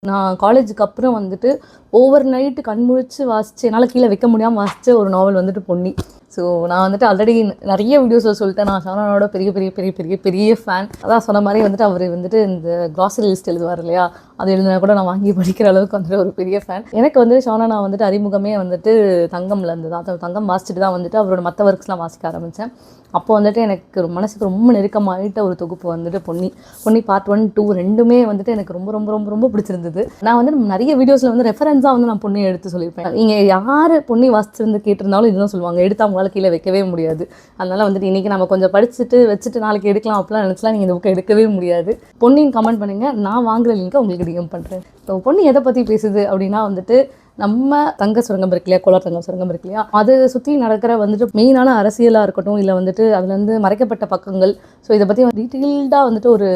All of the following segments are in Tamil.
நான் காலேஜுக்கு அப்புறம் வந்துட்டு ஓவர் நைட்டு கண்முழிச்சு வாசிச்சு என்னால் கீழே வைக்க முடியாமல் வாசித்த ஒரு நாவல் வந்துட்டு பொன்னி. ஸோ நான் வந்துட்டு ஆல்ரெடி நிறைய வீடியோஸில் சொல்லிட்டேன், நான் ஷானானோட பெரிய பெரிய பெரிய பெரிய பெரிய ஃபேன். அதான் சொன்ன மாதிரி வந்துட்டு அவர் வந்துட்டு இந்த க்ராசரி லிஸ்ட் எழுதுவார் இல்லையா, அது எழுதினா கூட நான் வாங்கி படிக்கிற அளவுக்கு வந்துட்டு ஒரு பெரிய ஃபேன். எனக்கு வந்து ஷானானா வந்துட்டு அறிமுகமே வந்துட்டு தங்கம்ல இருந்து தான். தங்கம் வாசிச்சுட்டு தான் வந்துட்டு அவரோட மற்ற ஒர்க்ஸ்லாம் வாசிக்க ஆரம்பித்தேன். அப்போ வந்துட்டு எனக்கு மனசுக்கு ரொம்ப நெருக்கமாகிட்ட ஒரு தொகுப்பு வந்துட்டு பொன்னி பார்ட் 1, 2 ரெண்டுமே வந்துட்டு எனக்கு ரொம்ப ரொம்ப ரொம்ப ரொம்ப பிடிச்சிருந்தது. நான் வந்து நிறைய வீடியோஸில் வந்து ரெஃபரன்ஸாக வந்து நான் பொன்னியை எடுத்து சொல்லியிருப்பேன். நீங்கள் யார் பொன்னி வாசிச்சிருந்து கேட்டிருந்தாலும் இதுதான் சொல்லுவாங்க, எடுத்து அவங்களால கீழே வைக்கவே முடியாது. அதனால் வந்துட்டு இன்றைக்கி நம்ம கொஞ்சம் படிச்சுட்டு வச்சுட்டு நாளைக்கு எடுக்கலாம் அப்படிலாம் நினச்சலாம், நீங்கள் இந்த புக்கை எடுக்கவே முடியாது. பொன்னின்னு கமெண்ட் பண்ணுங்கள், நான் வாங்குற லிங்கை உங்களுக்கு டிஎம் பண்ணுறேன். ஸோ பொன்னி எதை பற்றி பேசுது அப்படின்னா வந்துட்டு நம்ம தங்க சுரங்கம் இருக்கு இல்லையா, கோலார் தங்கம் சுரங்கம் இருக்கு இல்லையா, அதை சுற்றி நடக்கிற வந்துட்டு மெயினான அரசியலாக இருக்கட்டும், இல்லை வந்துட்டு அதுலேருந்து மறைக்கப்பட்ட பக்கங்கள், ஸோ இதை பற்றி டீட்டெயில்டாக வந்துட்டு ஒரு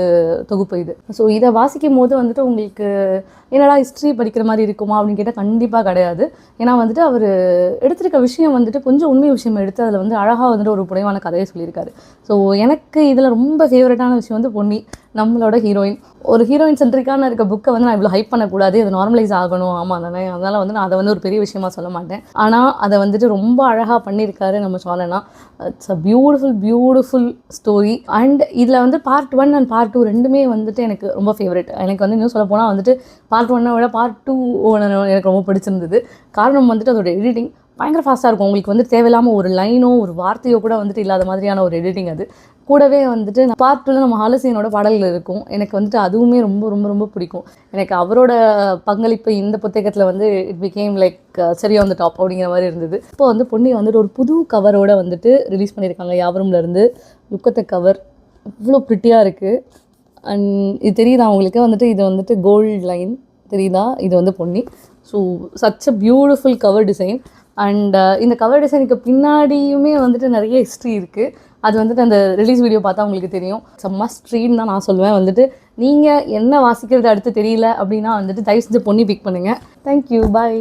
தொகுப்பு இது. ஸோ இதை வாசிக்கும் போது வந்துட்டு உங்களுக்கு என்னடா ஹிஸ்ட்ரி படிக்கிற மாதிரி இருக்குமா அப்படின்னு கேட்டால் கண்டிப்பாக கிடையாது. ஏன்னா வந்துட்டு அவர் எடுத்திருக்க விஷயம் வந்துட்டு கொஞ்சம் உண்மை விஷயம் எடுத்து அதில் வந்து அழகாக வந்துட்டு ஒரு புனைவான கதையை சொல்லியிருக்காரு. ஸோ எனக்கு இதில் ரொம்ப ஃபேவரட்டான விஷயம் வந்து பொன்னி, நம்மளோட ஹீரோயின். ஒரு ஹீரோயின் சென்ட்ரிக்கான இருக்க புக்கை வந்து நான் இவ்வளோ ஹைப் பண்ணக்கூடாது, அது நார்மலைஸ் ஆகணும், ஆமாம் தானே, அதனால் வந்து நான் அதை வந்து ஒரு பெரிய விஷயமா சொல்ல மாட்டேன். ஆனால் அதை வந்துட்டு ரொம்ப அழகாக பண்ணியிருக்காரு நம்ம Shanana. It's a beautiful story. And இதில் வந்து பார்ட் 1 அண்ட் பார்ட் 2 ரெண்டுமே வந்துட்டு எனக்கு ரொம்ப ஃபேவரட். எனக்கு வந்து இன்னும் சொல்ல போனால் வந்துட்டு பார்ட் 1 விட பார்ட் 2 எனக்கு ரொம்ப பிடிச்சிருந்தது. காரணம் வந்துட்டு அதோட எடிட்டிங் பயங்கர ஃபாஸ்ட்டாக இருக்கும். உங்களுக்கு வந்து தேவையில்லாமல் ஒரு லைனோ ஒரு வார்த்தையோ கூட வந்துட்டு இல்லாத மாதிரியான ஒரு எடிட்டிங். அது கூடவே வந்துட்டு பார்ட் 2 நம்ம ஹாலசியனோட பாடல்கள் இருக்கும். எனக்கு வந்துட்டு அதுவுமே ரொம்ப ரொம்ப ரொம்ப பிடிக்கும். எனக்கு அவரோட பங்களிப்பு இந்த புத்தகத்தில் வந்து இட் பிகேம் லைக் சரி ஆன் த டாப் அப்படிங்கிற மாதிரி இருந்தது. இப்போ வந்து பொன்னி வந்துட்டு ஒரு புது கவரோட வந்துட்டு ரிலீஸ் பண்ணியிருக்காங்க யாவரும்லேருந்து. லுக்கத்த கவர் இவ்வளோ ப்ரிட்டியாக இருக்குது. அண்ட் இது தெரியுதா அவங்களுக்கு வந்துட்டு, இது வந்துட்டு கோல்டு லைன் தெரியுதா, இது வந்து Ponni. So such a beautiful cover design. And இந்த கவர் டிசைனுக்கு பின்னாடியுமே வந்துட்டு நிறைய ஹிஸ்ட்ரி இருக்குது. அது வந்துட்டு அந்த ரிலீஸ் வீடியோ பார்த்தா உங்களுக்கு தெரியும். மஸ்ட் ரீட்னு தான் நான் சொல்லுவேன். வந்துட்டு நீங்கள் என்ன வாசிக்கிறது அடுத்து தெரியல அப்படின்னா வந்துட்டு தயவு செஞ்சு பொன்னி பிக் பண்ணுங்கள். தேங்க்யூ, பாய்.